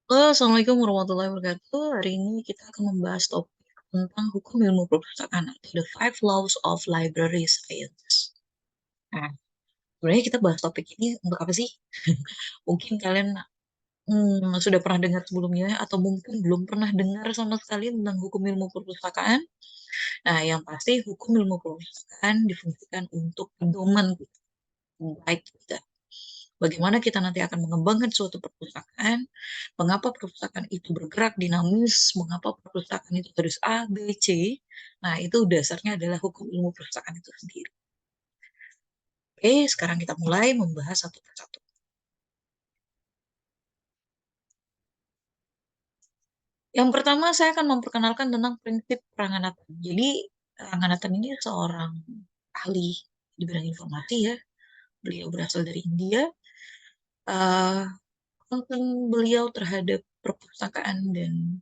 Halo, Assalamualaikum warahmatullahi wabarakatuh. Hari ini kita akan membahas topik tentang hukum ilmu perpustakaan atau The Five Laws of Library Science. Nah, sebenarnya kita bahas topik ini untuk apa sih? Mungkin kalian sudah pernah dengar sebelumnya atau mungkin belum pernah dengar sama sekali tentang hukum ilmu perpustakaan. Nah, yang pasti hukum ilmu perpustakaan difungsikan untuk pedoman kita, baik kita. Bagaimana kita nanti akan mengembangkan suatu perpustakaan, mengapa perpustakaan itu bergerak dinamis, mengapa perpustakaan itu harus A, B, C. Nah, itu dasarnya adalah hukum ilmu perpustakaan itu sendiri. Oke, sekarang kita mulai membahas satu persatu. Yang pertama, saya akan memperkenalkan tentang prinsip Ranganathan. Jadi, Ranganathan ini seorang ahli di bidang informasi ya. Beliau berasal dari India. Uh, Konten beliau terhadap perpustakaan dan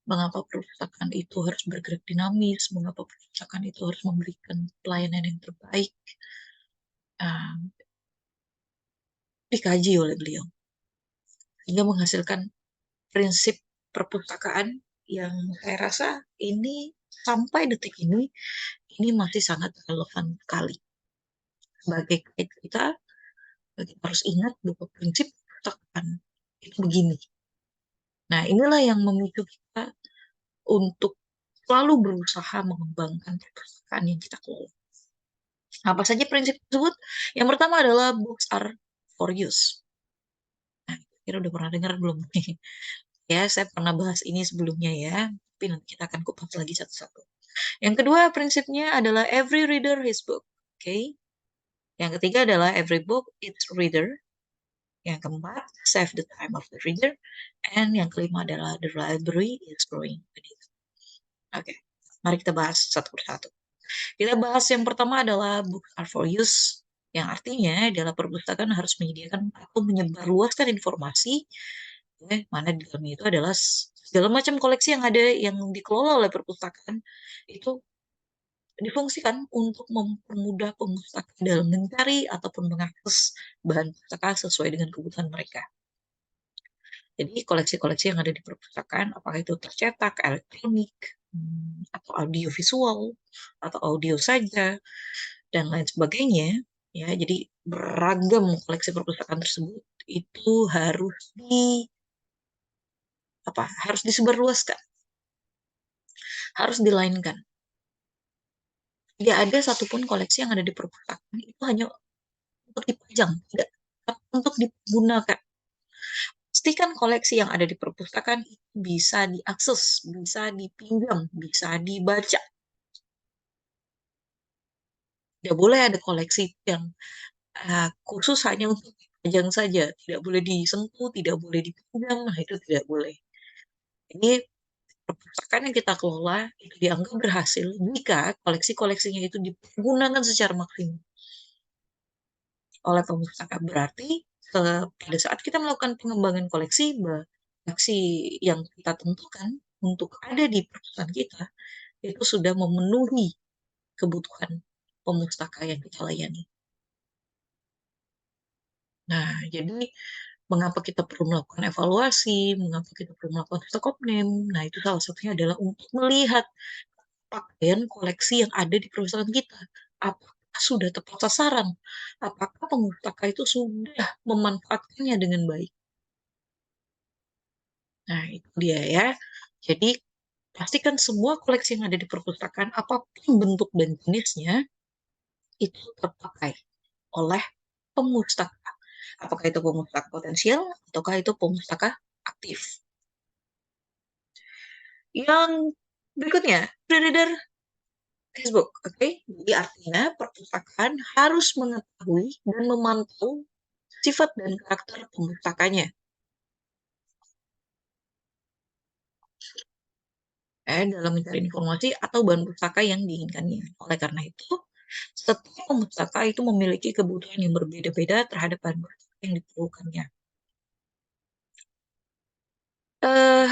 mengapa perpustakaan itu harus bergerak dinamis, mengapa perpustakaan itu harus memberikan pelayanan yang terbaik, uh, dikaji oleh beliau, hingga menghasilkan prinsip perpustakaan yang saya rasa ini sampai detik ini masih sangat relevan sekali. Sebagai guide kita harus ingat bahwa prinsip perpustakaan itu begini. Nah, inilah yang memicu kita untuk selalu berusaha mengembangkan perpustakaan yang kita kelola. Apa saja prinsip tersebut? Yang pertama adalah books are for use. Nah, kira udah pernah dengar belum nih? Ya, saya pernah bahas ini sebelumnya ya, tapi nanti kita akan kupas lagi satu-satu. Yang kedua, prinsipnya adalah every reader his book. Oke. Okay? Yang ketiga adalah every book its reader. Yang keempat, save the time of the reader. And yang kelima adalah the library is growing. Oke, okay. Mari kita bahas satu persatu. Kita bahas yang pertama adalah books are for use, yang artinya adalah perpustakaan harus menyediakan atau menyebarluaskan informasi, ya, mana di dalamnya itu adalah segala macam koleksi yang ada yang dikelola oleh perpustakaan itu difungsikan untuk mempermudah pemustaka dalam mencari ataupun mengakses bahan pustaka sesuai dengan kebutuhan mereka. Jadi koleksi-koleksi yang ada di perpustakaan, apakah itu tercetak, elektronik, atau audiovisual, atau audio saja, dan lain sebagainya, ya. Jadi beragam koleksi perpustakaan tersebut itu harus disebarluaskan, harus dilainkan. Tidak ada satupun koleksi yang ada di perpustakaan itu hanya untuk dipajang, tidak untuk digunakan. Pastikan koleksi yang ada di perpustakaan bisa diakses, bisa dipinjam, bisa dibaca. Tidak boleh ada koleksi yang khusus hanya untuk dipajang saja, tidak boleh disentuh, tidak boleh dipinjam, nah itu tidak boleh. Ini perpustakaan yang kita kelola itu dianggap berhasil jika koleksi-koleksinya itu digunakan secara maksimal oleh pemustaka. Berarti pada saat kita melakukan pengembangan koleksi yang kita tentukan untuk ada di perusahaan kita itu sudah memenuhi kebutuhan pemustaka yang kita layani. Nah, jadi mengapa kita perlu melakukan evaluasi, mengapa kita perlu melakukan stokopname. Nah, itu salah satunya adalah untuk melihat pakaian koleksi yang ada di perusahaan kita. Apakah sudah tepat sasaran? Apakah pemustaka itu sudah memanfaatkannya dengan baik? Nah, itu dia ya. Jadi, pastikan semua koleksi yang ada di perpustakaan, apapun bentuk dan jenisnya, itu terpakai oleh pemustaka. Apakah itu pemustaka potensial, ataukah itu pemustaka aktif. Yang berikutnya, pre-reader Facebook, oke? Jadi artinya perpustakaan harus mengetahui dan memantau sifat dan karakter pemustakanya. Dalam mencari informasi atau bahan pustaka yang diinginkannya. Oleh karena itu, setiap pustaka itu memiliki kebutuhan yang berbeda-beda terhadap bahan pustaka yang diperlukannya. Eh,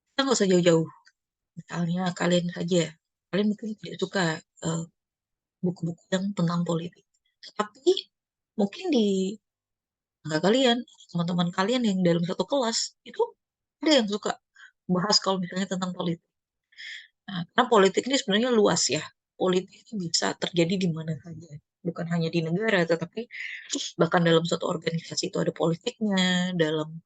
kita nggak usah jauh-jauh. Misalnya kalian mungkin tidak suka eh, buku-buku yang tentang politik. Tapi mungkin di tetangga kalian, teman-teman kalian yang dalam satu kelas, itu ada yang suka bahas kalau misalnya tentang politik. Nah, karena politik ini sebenarnya luas ya. Politik itu bisa terjadi di mana saja. Bukan hanya di negara, tetapi bahkan dalam suatu organisasi itu ada politiknya, dalam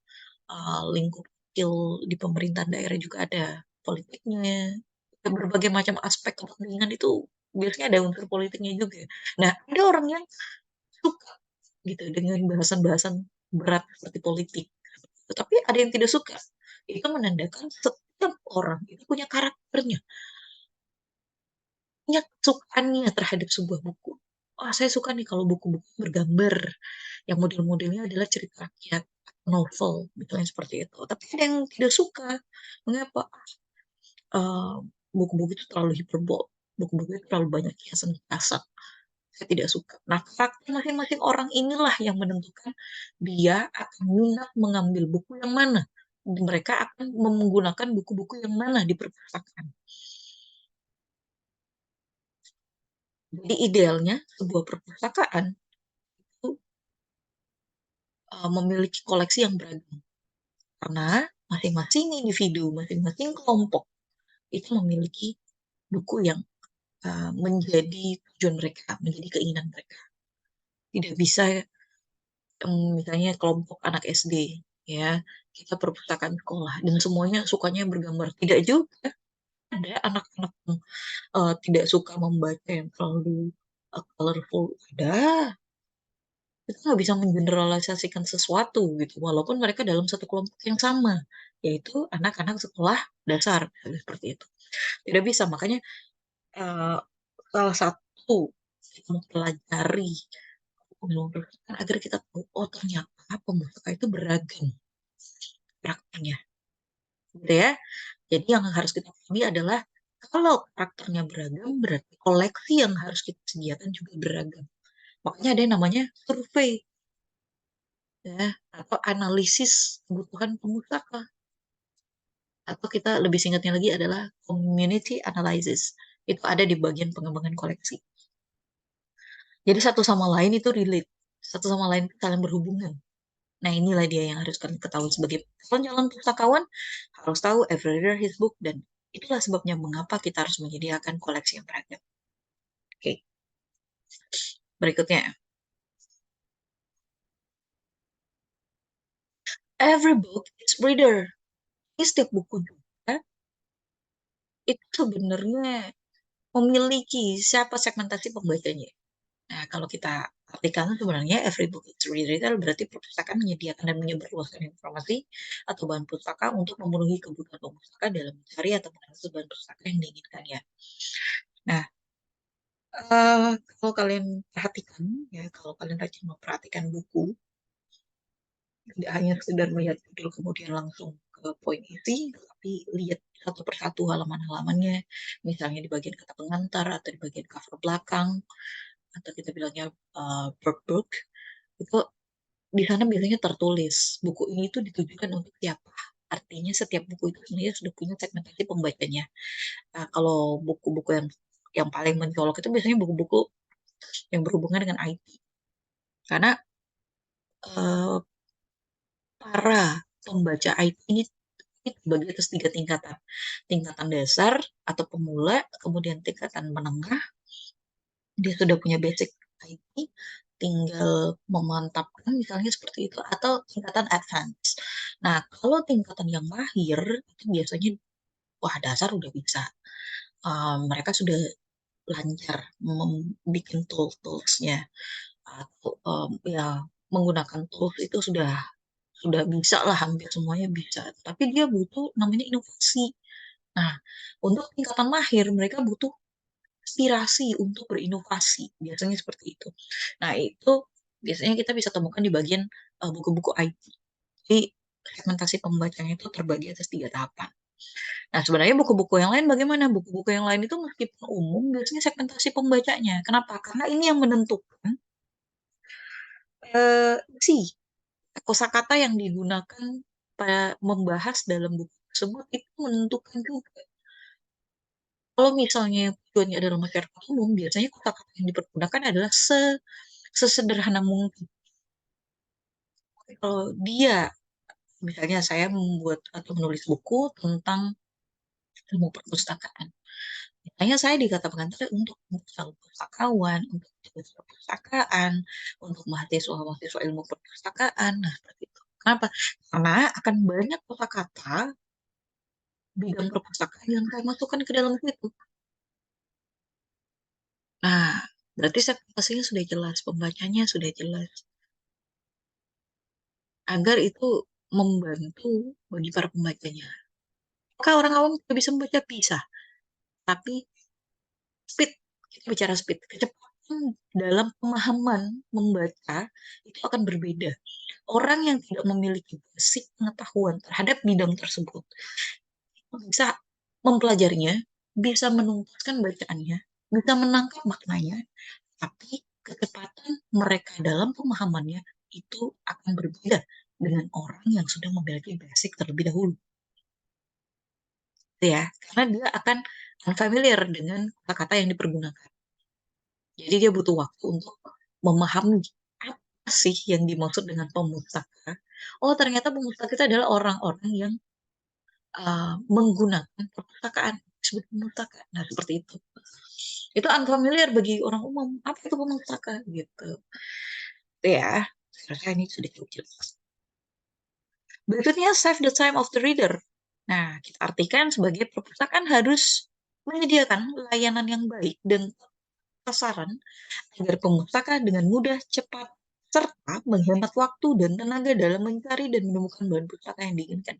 lingkup kecil di pemerintahan daerah juga ada politiknya. Berbagai macam aspek kepentingan itu biasanya ada unsur politiknya juga. Nah, ada orang yang suka gitu dengan bahasan-bahasan berat seperti politik. Tetapi ada yang tidak suka. Itu menandakan setiap orang itu punya karakternya, punya kesukaannya terhadap sebuah buku. Oh, saya suka nih kalau buku-buku bergambar yang model-modelnya adalah cerita rakyat, novel, misalnya seperti itu. Tapi ada yang tidak suka. Mengapa? Eh, Buku-buku itu terlalu hiperbol, buku-buku itu terlalu banyak kiasan-kiasan. Saya tidak suka. Nah, karakter masing-masing orang inilah yang menentukan dia akan minat mengambil buku yang mana. Mereka akan menggunakan buku-buku yang mana di perpustakaan. Jadi idealnya sebuah perpustakaan itu memiliki koleksi yang beragam. Karena masing-masing individu, masing-masing kelompok itu memiliki buku yang menjadi tujuan mereka, menjadi keinginan mereka. Tidak bisa misalnya kelompok anak SD, ya, kita perpustakaan sekolah dan semuanya sukanya bergambar. Tidak juga, ada anak-anak yang tidak suka membaca yang terlalu colorful. Ada, kita nggak bisa mengeneralisasikan sesuatu gitu, walaupun mereka dalam satu kelompok yang sama, yaitu anak-anak sekolah dasar seperti itu. Tidak bisa, makanya eh, salah satu kita mempelajari agar kita tahu, oh ternyata pembuka itu beragam karakternya, gitu ya. Jadi yang harus kita pahami adalah kalau karakternya beragam, berarti koleksi yang harus kita sediakan juga beragam. Makanya ada yang namanya survei, ya, atau analisis kebutuhan pemustaka. Atau kita lebih singkatnya lagi adalah community analysis. Itu ada di bagian pengembangan koleksi. Jadi satu sama lain itu relate. Satu sama lain saling berhubungan. Nah, inilah dia yang harus kalian ketahui sebagai calon pustakawan, harus tahu every reader his book, dan itulah sebabnya mengapa kita harus menyediakan koleksi yang beragam. Oke, berikutnya. Every book is reader. Jadi, setiap buku juga itu sebenarnya memiliki siapa segmentasi pembacanya. Nah, kalau kita artikan sebenarnya every book is reader berarti perpustakaan menyediakan dan menyebarluaskan informasi atau bahan pustaka untuk memenuhi kebutuhan pemustaka dalam mencari atau mengakses bahan pustaka yang diinginkannya. Nah, kalau kalian perhatikan, ya, kalau kalian rajin memperhatikan buku, tidak hanya sekedar melihat judul kemudian langsung ke poin isi, tapi lihat satu persatu halaman-halamannya, misalnya di bagian kata pengantar atau di bagian cover belakang, atau kita bilangnya workbook, itu di sana biasanya tertulis buku ini tuh ditujukan untuk siapa. Artinya setiap buku itu sebenarnya sudah punya segmentasi pembacanya. Nah, kalau buku-buku yang paling mencolok itu biasanya buku-buku yang berhubungan dengan IT. Karena eh, para pembaca IT ini terbagi atas tiga tingkatan. Tingkatan dasar atau pemula, kemudian tingkatan menengah, dia sudah punya basic IT, tinggal memantapkan misalnya seperti itu, atau tingkatan advance. Nah, kalau tingkatan yang mahir, itu biasanya, wah dasar udah bisa. Mereka sudah lancar membuat tools-toolsnya, atau ya menggunakan tools itu sudah bisa lah, hampir semuanya bisa. Tapi dia butuh namanya inovasi. Nah, untuk tingkatan mahir, mereka butuh inspirasi untuk berinovasi. Biasanya seperti itu. Nah, itu biasanya kita bisa temukan di bagian buku-buku IT. Jadi, segmentasi pembacanya itu terbagi atas tiga tahapan. Nah, sebenarnya buku-buku yang lain bagaimana? Buku-buku yang lain itu meskipun umum, biasanya segmentasi pembacanya. Kenapa? Karena ini yang menentukan si kosakata yang digunakan pada membahas dalam buku tersebut itu menentukan juga. Kalau misalnya tujuannya adalah masyarakat umum, biasanya kosakata yang dipergunakan adalah sesederhana mungkin. Kalau dia, misalnya saya membuat atau menulis buku tentang ilmu perpustakaan. Makanya saya di kata pengantar untuk calon pustakawan, untuk petugas perpustakaan, untuk mahasiswa-mahasiswa ilmu perpustakaan. Nah, seperti itu. Kenapa? Karena akan banyak kata-kata bidang perpustakaan yang saya masukkan ke dalam itu. Nah, berarti segmentasinya sudah jelas, pembacanya sudah jelas. Agar itu membantu bagi para pembacanya. Apakah orang awam tidak bisa membaca? Bisa. Tapi speed, kita bicara speed, kecepatan dalam pemahaman membaca itu akan berbeda. Orang yang tidak memiliki basic pengetahuan terhadap bidang tersebut bisa mempelajarinya, bisa menuntaskan bacaannya, bisa menangkap maknanya, tapi kecepatan mereka dalam pemahamannya itu akan berbeda dengan orang yang sudah memiliki basic terlebih dahulu. Ya, karena dia akan unfamiliar dengan kata-kata yang dipergunakan. Jadi dia butuh waktu untuk memahami apa sih yang dimaksud dengan pemustaka. Oh, ternyata pemustaka itu adalah orang-orang yang menggunakan perpustakaan disebut pemustaka. Nah, seperti itu. Itu unfamiliar bagi orang umum. Apa itu pemustaka gitu. Itu ya, saya rasa ini sudah cukup jelas. Berikutnya, save the time of the reader. Nah, kita artikan sebagai perpustakaan harus menyediakan layanan yang baik dan sasaran agar pemustaka dengan mudah, cepat, serta menghemat waktu dan tenaga dalam mencari dan menemukan bahan pustaka yang diinginkan.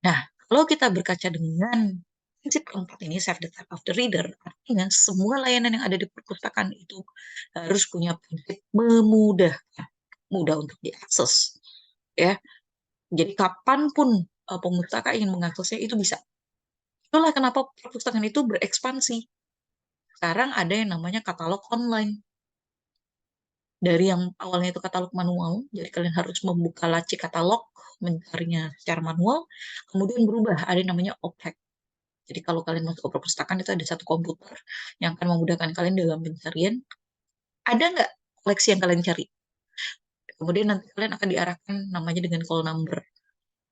Nah, kalau kita berkaca dengan prinsip keempat ini, save the time of the reader, artinya semua layanan yang ada di perpustakaan itu harus punya prinsip memudahkan, mudah untuk diakses. Ya, jadi kapanpun pemustaka ingin mengaksesnya itu bisa. Itulah kenapa perpustakaan itu berekspansi. Sekarang ada yang namanya katalog online. Dari yang awalnya itu katalog manual, jadi kalian harus membuka laci katalog, mencarinya secara manual, kemudian berubah, ada yang namanya OPEC. Jadi kalau kalian masuk ke perpustakaan itu ada satu komputer yang akan memudahkan kalian dalam pencarian. Ada nggak koleksi yang kalian cari? Kemudian nanti kalian akan diarahkan namanya dengan call number,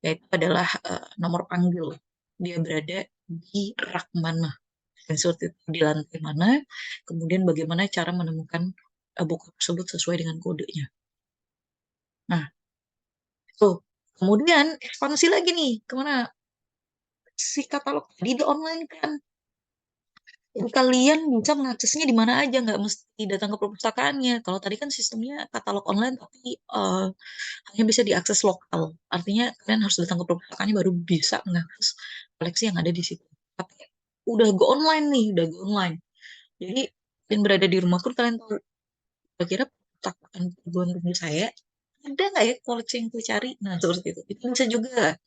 yaitu adalah nomor panggil. Dia berada di rak mana, di lantai mana, kemudian bagaimana cara menemukan buku tersebut sesuai dengan kodenya. Nah, tuh. Kemudian ekspansi lagi nih, kemana? Si katalog tadi di online kan. Jadi kalian bisa mengaksesnya di mana aja, nggak mesti datang ke perpustakaannya. Kalau tadi kan sistemnya katalog online, tapi hanya bisa diakses lokal. Artinya kalian harus datang ke perpustakaannya baru bisa mengakses koleksi yang ada di situ. Tapi udah go online nih, udah go online. Jadi yang berada di rumah pun kalian tahu, kira-kira perpustakaan perguruan tinggi saya ada nggak ya koleksi yang saya cari? Nah, seperti itu. Itu bisa juga.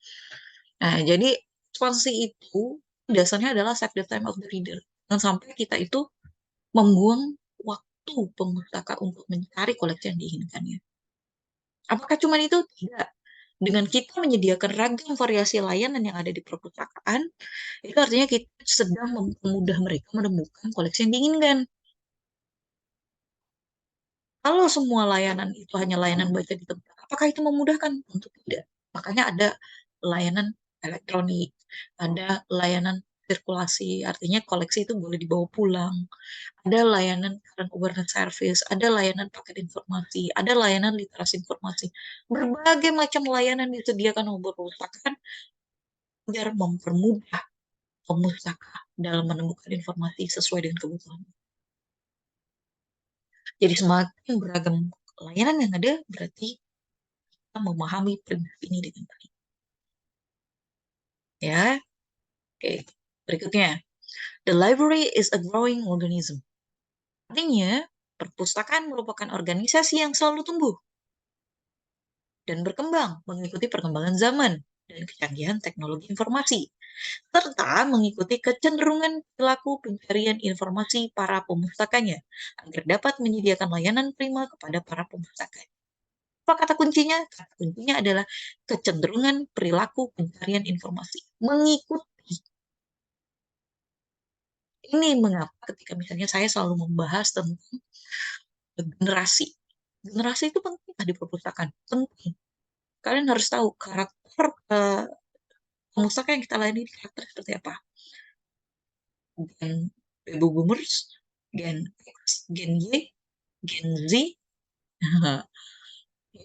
Nah, jadi ekspansi itu dasarnya adalah save the time of the reader. Dan sampai kita itu membuang waktu pemustaka untuk mencari koleksi yang diinginkannya. Apakah cuma itu? Tidak. Dengan kita menyediakan ragam variasi layanan yang ada di perpustakaan, itu artinya kita sedang mempermudah mereka menemukan koleksi yang diinginkan. Kalau semua layanan itu hanya layanan baca di tempat, apakah itu memudahkan? Tentu tidak. Makanya ada layanan elektronik, ada layanan sirkulasi, artinya koleksi itu boleh dibawa pulang. Ada layanan current awareness service, ada layanan paket informasi, ada layanan literasi informasi. Berbagai macam layanan disediakan oleh perpustakaan agar mempermudah pemustaka dalam menemukan informasi sesuai dengan kebutuhan. Jadi semakin beragam layanan yang ada, berarti kita memahami prinsip ini dengan baik. Ya, oke. Berikutnya, the library is a growing organism. Artinya, perpustakaan merupakan organisasi yang selalu tumbuh dan berkembang mengikuti perkembangan zaman dan kecanggihan teknologi informasi, serta mengikuti kecenderungan perilaku pencarian informasi para pemustakanya agar dapat menyediakan layanan prima kepada para pemustaka. Apa kata kuncinya? Kata kuncinya adalah kecenderungan perilaku pencarian informasi. Mengikuti. Ini mengapa ketika misalnya saya selalu membahas tentang generasi. Generasi itu penting di perpustakaan, penting. Kalian harus tahu karakter pustaka yang kita layani ini karakter seperti apa. Gen baby boomers, gen X, gen Y, gen Z,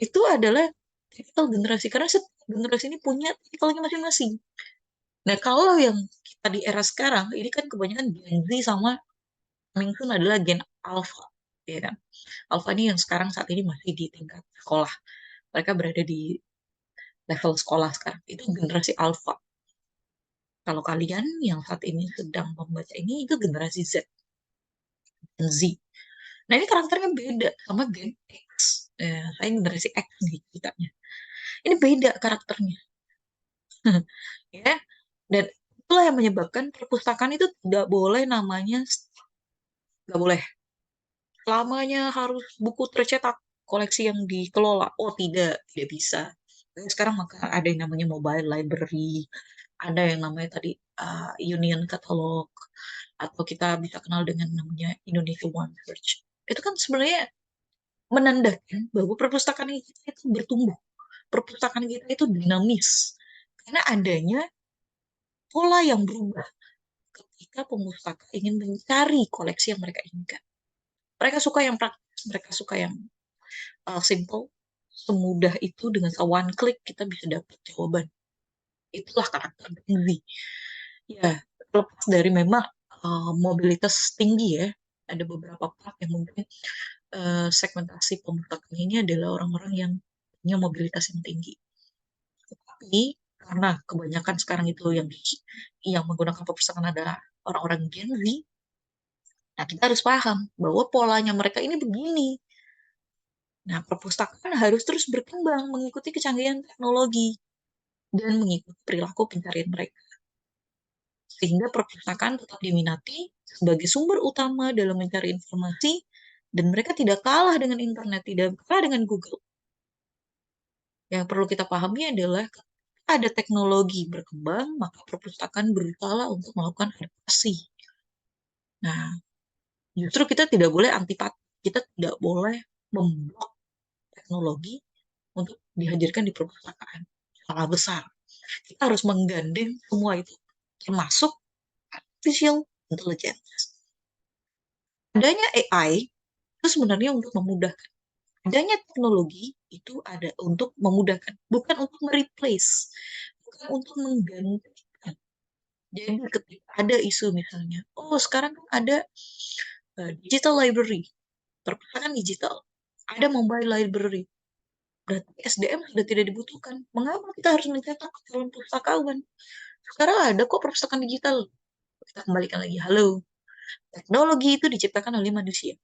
itu adalah tipikal generasi karena setiap generasi ini punya tipikalnya masing-masing. Nah, kalau yang kita di era sekarang ini kan kebanyakan Gen Z sama coming soon adalah Gen Alpha, ya kan? Alpha ini yang sekarang saat ini masih di tingkat sekolah. Mereka berada di level sekolah sekarang. Itu generasi Alpha. Kalau kalian yang saat ini sedang membaca ini itu generasi Z, Gen Z. Nah, ini karakternya beda sama Gen X. Saya generasi X nih ceritanya. Ini beda karakternya. Ya, dan itulah yang menyebabkan perpustakaan itu tidak boleh namanya, nggak boleh lamanya harus buku tercetak koleksi yang dikelola. Oh tidak, tidak bisa. Sekarang maka ada yang namanya mobile library, ada yang namanya tadi Union Catalog, atau kita bisa kenal dengan namanya Indonesia One Search. Itu kan sebenarnya menandakan bahwa perpustakaan kita itu bertumbuh, perpustakaan kita itu dinamis, karena adanya pola yang berubah ketika pemustaka ingin mencari koleksi yang mereka inginkan. Mereka suka yang praktis, mereka suka yang simple, semudah itu dengan one click kita bisa dapat jawaban. Itulah karakter Gen Z. Ya, lepas dari memang mobilitas tinggi ya, ada beberapa part yang mungkin segmentasi pemutakan ini adalah orang-orang yang punya mobilitas yang tinggi. Tapi karena kebanyakan sekarang itu yang menggunakan perpustakaan adalah orang-orang Gen Z, nah kita harus paham bahwa polanya mereka ini begini. Nah, perpustakaan harus terus berkembang mengikuti kecanggihan teknologi dan mengikuti perilaku pencarian mereka. Sehingga perpustakaan tetap diminati sebagai sumber utama dalam mencari informasi dan mereka tidak kalah dengan internet, tidak kalah dengan Google. Yang perlu kita pahami adalah ada teknologi berkembang, maka perpustakaan berusaha untuk melakukan adaptasi. Nah, justru kita tidak boleh antipati, kita tidak boleh memblok teknologi untuk dihadirkan di perpustakaan. Salah besar. Kita harus menggandeng semua itu, termasuk artificial intelligence. Adanya AI itu sebenarnya untuk memudahkan. Adanya teknologi itu ada untuk memudahkan, bukan untuk mereplace, bukan untuk menggantikan. Jadi ketika ada isu misalnya, oh sekarang kan ada digital library, perpustakaan digital, ada mobile library, berarti SDM sudah tidak dibutuhkan. Mengapa kita harus mencetak calon pustakawan? Sekarang ada kok perpustakaan digital. Kita kembalikan lagi, halo, teknologi itu diciptakan oleh manusia.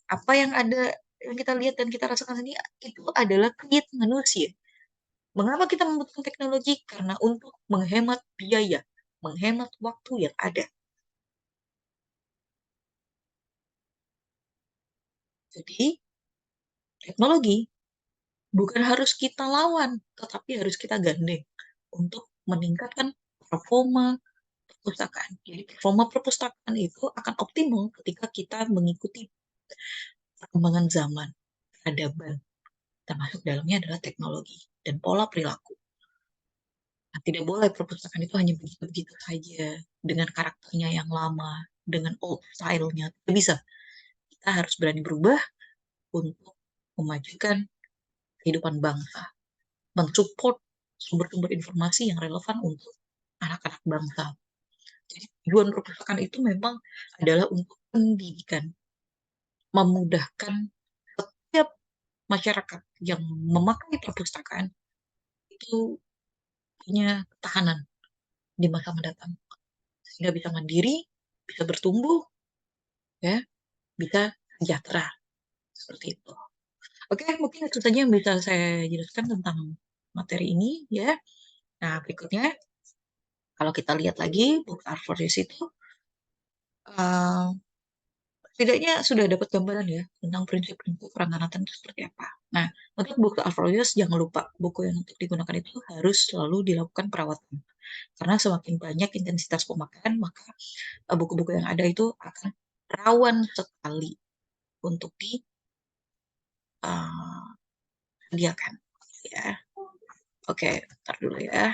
Apa yang ada, yang kita lihat dan kita rasakan ini, itu adalah create manusia. Mengapa kita membutuhkan teknologi? Karena untuk menghemat biaya, menghemat waktu yang ada. Jadi, teknologi bukan harus kita lawan, tetapi harus kita gandeng untuk meningkatkan performa perpustakaan. Jadi, performa perpustakaan itu akan optimal ketika kita mengikuti perkembangan zaman, peradaban, termasuk dalamnya adalah teknologi dan pola perilaku. Nah, tidak boleh perpustakaan itu hanya begitu-begitu saja dengan karakternya yang lama, dengan old style-nya. Tidak bisa. Kita harus berani berubah untuk memajukan kehidupan bangsa, mensupport sumber-sumber informasi yang relevan untuk anak-anak bangsa. Jadi tujuan perpustakaan itu memang adalah untuk pendidikan, memudahkan setiap masyarakat yang memakai perpustakaan itu punya ketahanan di masa mendatang, sehingga bisa mandiri, bisa bertumbuh, ya, bisa sejahtera seperti itu. Oke, mungkin itu saja yang bisa saya jelaskan tentang materi ini, ya. Nah, berikutnya, kalau kita lihat lagi, book Artorius itu uh, setidaknya sudah dapat gambaran ya tentang prinsip-prinsip peranganatan itu seperti apa. Nah, untuk buku Artorius, jangan lupa buku yang untuk digunakan itu harus selalu dilakukan perawatan. Karena semakin banyak intensitas pemakaian, maka buku-buku yang ada itu akan rawan sekali untuk uh, sediakan ya. Oke, ntar dulu ya.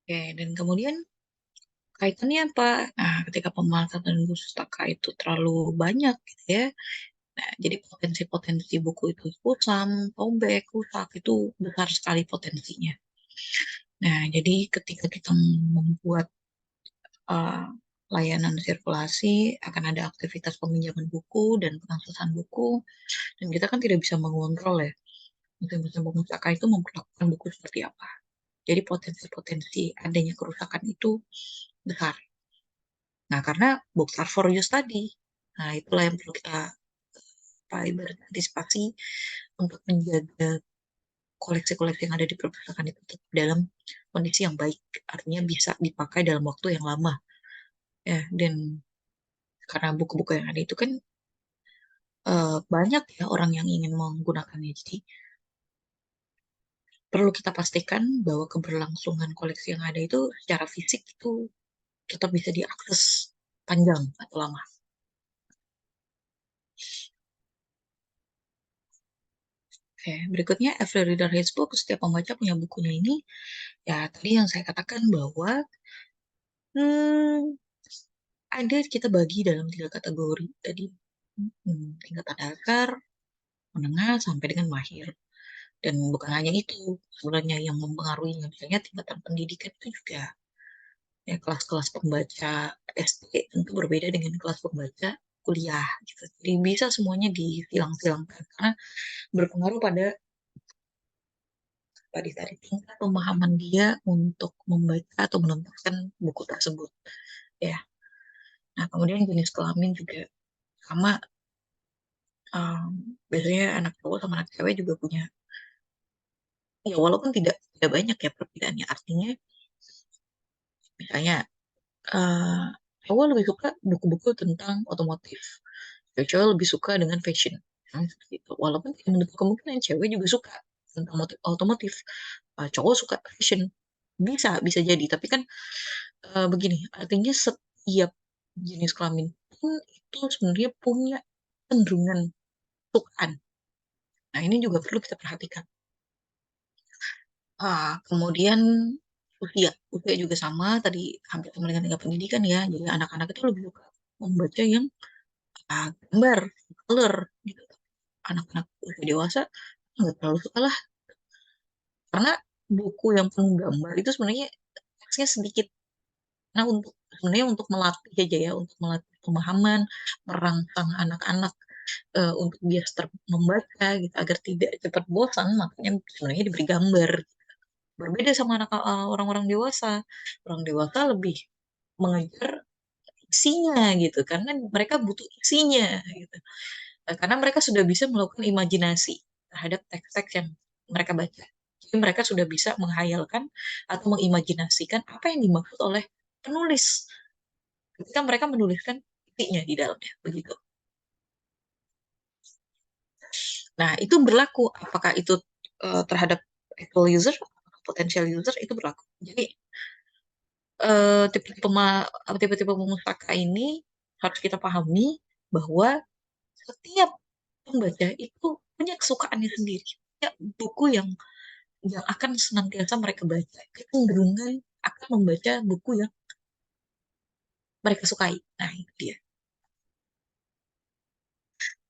Oke, dan kemudian kaitannya apa? Nah, ketika pemanfaatan pustaka itu terlalu banyak gitu ya. Nah, jadi potensi-potensi buku itu kusam, sobek, rusak itu besar sekali potensinya. Nah, jadi ketika kita membuat uh, layanan sirkulasi, akan ada aktivitas peminjaman buku dan pengaksesan buku, dan kita kan tidak bisa mengontrol ya, mesin-mesin pemustaka itu memperlakukan buku seperti apa. Jadi potensi-potensi adanya kerusakan itu besar. Nah, karena books are for use tadi. Nah, itulah yang perlu kita antisipasi untuk menjaga koleksi-koleksi yang ada di perpustakaan itu tetap dalam kondisi yang baik. Artinya bisa dipakai dalam waktu yang lama. Ya, dan karena buku-buku yang ada itu kan banyak ya orang yang ingin menggunakannya. Jadi perlu kita pastikan bahwa keberlangsungan koleksi yang ada itu secara fisik itu tetap bisa diakses panjang atau lama. Oke, berikutnya every reader has book. Setiap pembaca punya bukunya ini. Ya, tadi yang saya katakan bahwa hmm, ada kita bagi dalam 3 kategori tadi. Tingkatan dasar, menengah, sampai dengan mahir. Dan bukan hanya itu, sebenarnya yang mempengaruhinya. Misalnya tingkatan pendidikan itu juga. Ya, kelas-kelas pembaca SD tentu berbeda dengan kelas pembaca kuliah. Gitu. Jadi bisa semuanya disilang-silangkan. Karena berpengaruh pada tadi tingkat pemahaman dia untuk membaca atau menentukan buku tersebut. Ya. Nah, kemudian jenis kelamin juga sama. Biasanya anak cowok sama anak cewek juga punya, ya walaupun tidak banyak ya perbedaannya. Artinya misalnya eh cowok lebih suka buku-buku tentang otomotif, cewek lebih suka dengan fashion. Seperti itu. Walaupun tidak menutup kemungkinan cewek juga suka tentang otomotif, cowok suka fashion, bisa jadi. Tapi kan begini, artinya setiap jenis kelamin pun itu sebenarnya punya cenderungan sukaan. Nah, ini juga perlu kita perhatikan. Kemudian usia juga sama, tadi hampir sama dengan tingkat pendidikan ya. Jadi anak-anak itu lebih suka membaca yang gambar, color gitu. Anak-anak usia dewasa nggak terlalu suka lah, karena buku yang penuh gambar itu sebenarnya teksnya sedikit. Nah, sebenarnya untuk melatih aja ya, untuk melatih pemahaman, merangsang anak-anak untuk biar membaca gitu, agar tidak cepat bosan, makanya sebenarnya diberi gambar. Berbeda sama orang-orang dewasa. Orang dewasa lebih mengejar isinya gitu, karena mereka butuh isinya gitu. Karena mereka sudah bisa melakukan imajinasi terhadap teks-teks yang mereka baca. Jadi mereka sudah bisa menghayalkan atau mengimajinasikan apa yang dimaksud oleh penulis ketika mereka menuliskan intinya di dalamnya, begitu. Nah, itu berlaku apakah itu terhadap actual user, potential user itu berlaku. Jadi tipe-tipe pemustaka ini harus kita pahami bahwa setiap pembaca itu punya kesukaannya sendiri, punya buku yang akan senantiasa mereka baca, kecenderungan akan membaca buku yang mereka sukai. Nah, itu dia.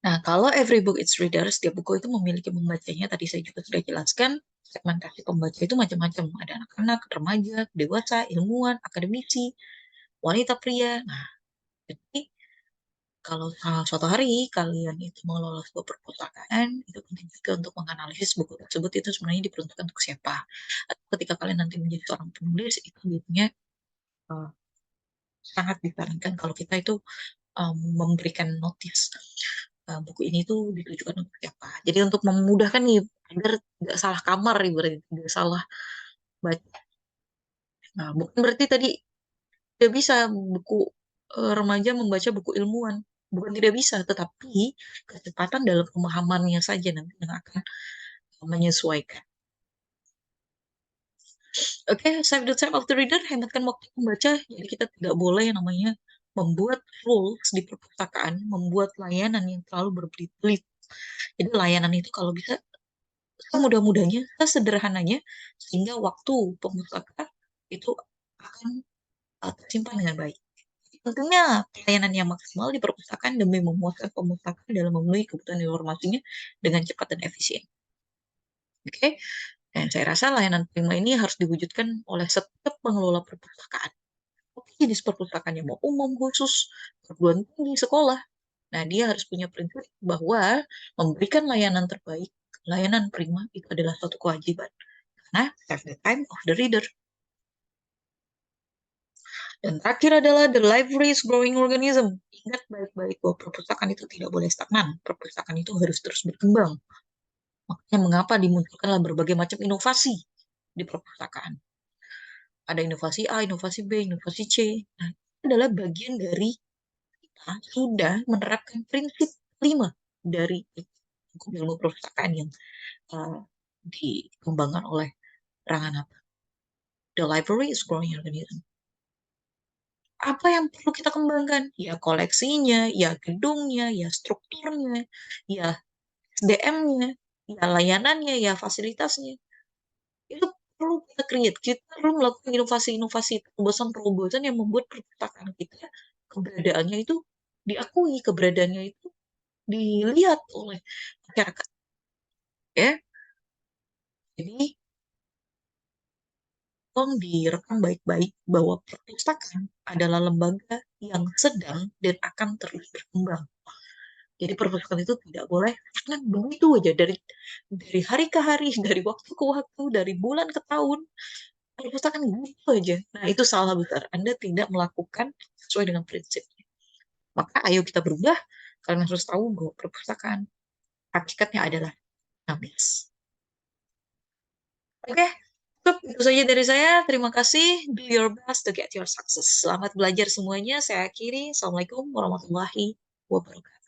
Nah, kalau every book its reader, setiap buku itu memiliki pembacanya. Tadi saya juga sudah jelaskan, segmentasi pembaca itu macam-macam. Ada anak-anak, remaja, dewasa, ilmuwan, akademisi, wanita pria. Nah, jadi kalau suatu hari kalian itu mengelola sebuah perpustakaan, itu penting juga untuk menganalisis buku tersebut itu sebenarnya diperuntukkan untuk siapa. Atau ketika kalian nanti menjadi seorang penulis, itu biasanya eh, sangat disarankan kalau kita itu memberikan notis buku ini tuh ditujukan untuk siapa. Jadi untuk memudahkan nih agar nggak salah kamar, ibaratnya nggak salah baca. Nah, bukan berarti tadi tidak bisa buku remaja membaca buku ilmuwan. Bukan tidak bisa, tetapi kecepatan dalam pemahamannya saja nanti yang akan menyesuaikan. Oke, save the time of the reader, hematkan waktu membaca. Jadi kita tidak boleh yang namanya membuat rules di perpustakaan, membuat layanan yang terlalu berbelit-belit. Jadi layanan itu kalau bisa semudah-mudahnya, sesederhananya, sehingga waktu pemustaka itu akan tersimpan dengan baik. Tentunya pelayanan yang maksimal di perpustakaan demi memuaskan pemustaka dalam memenuhi kebutuhan informasinya dengan cepat dan efisien. Oke, dan saya rasa layanan prima ini harus diwujudkan oleh setiap pengelola perpustakaan. Oke, jenis perpustakaannya mau umum, khusus, perguruan tinggi, sekolah. Nah, dia harus punya prinsip bahwa memberikan layanan terbaik, layanan prima itu adalah suatu kewajiban. Karena save the time of the reader. Dan terakhir adalah the library is growing organism. Ingat baik-baik bahwa perpustakaan itu tidak boleh stagnan. Perpustakaan itu harus terus berkembang. Makanya mengapa dimunculkanlah berbagai macam inovasi di perpustakaan. Ada inovasi A, inovasi B, inovasi C. Nah, itu adalah bagian dari kita sudah menerapkan prinsip 5 dari hukum ilmu perpustakaan yang uh, dikembangkan oleh Ranganatha. The library is growing organism. Apa yang perlu kita kembangkan? Ya koleksinya, ya gedungnya, ya strukturnya, ya SDM-nya, ya layanannya, ya fasilitasnya. Itu perlu kita create. Kita perlu melakukan inovasi-inovasi, terobosan-terobosan yang membuat perpustakaan kita keberadaannya itu diakui, keberadaannya itu dilihat oleh masyarakat. Ya, jadi tolong direkam baik-baik bahwa perpustakaan adalah lembaga yang sedang dan akan terus berkembang. Jadi perpustakaan itu tidak boleh stagnan begitu aja dari hari ke hari, dari waktu ke waktu, dari bulan ke tahun. Perpustakaan gitu aja. Nah, itu salah besar. Anda tidak melakukan sesuai dengan prinsip. Maka ayo kita berubah. Kalian harus tahu bahwa perpustakaan hakikatnya adalah 16. Oke, cukup itu saja dari saya. Terima kasih. Do your best to get your success. Selamat belajar semuanya. Saya akhiri. Assalamualaikum warahmatullahi wabarakatuh.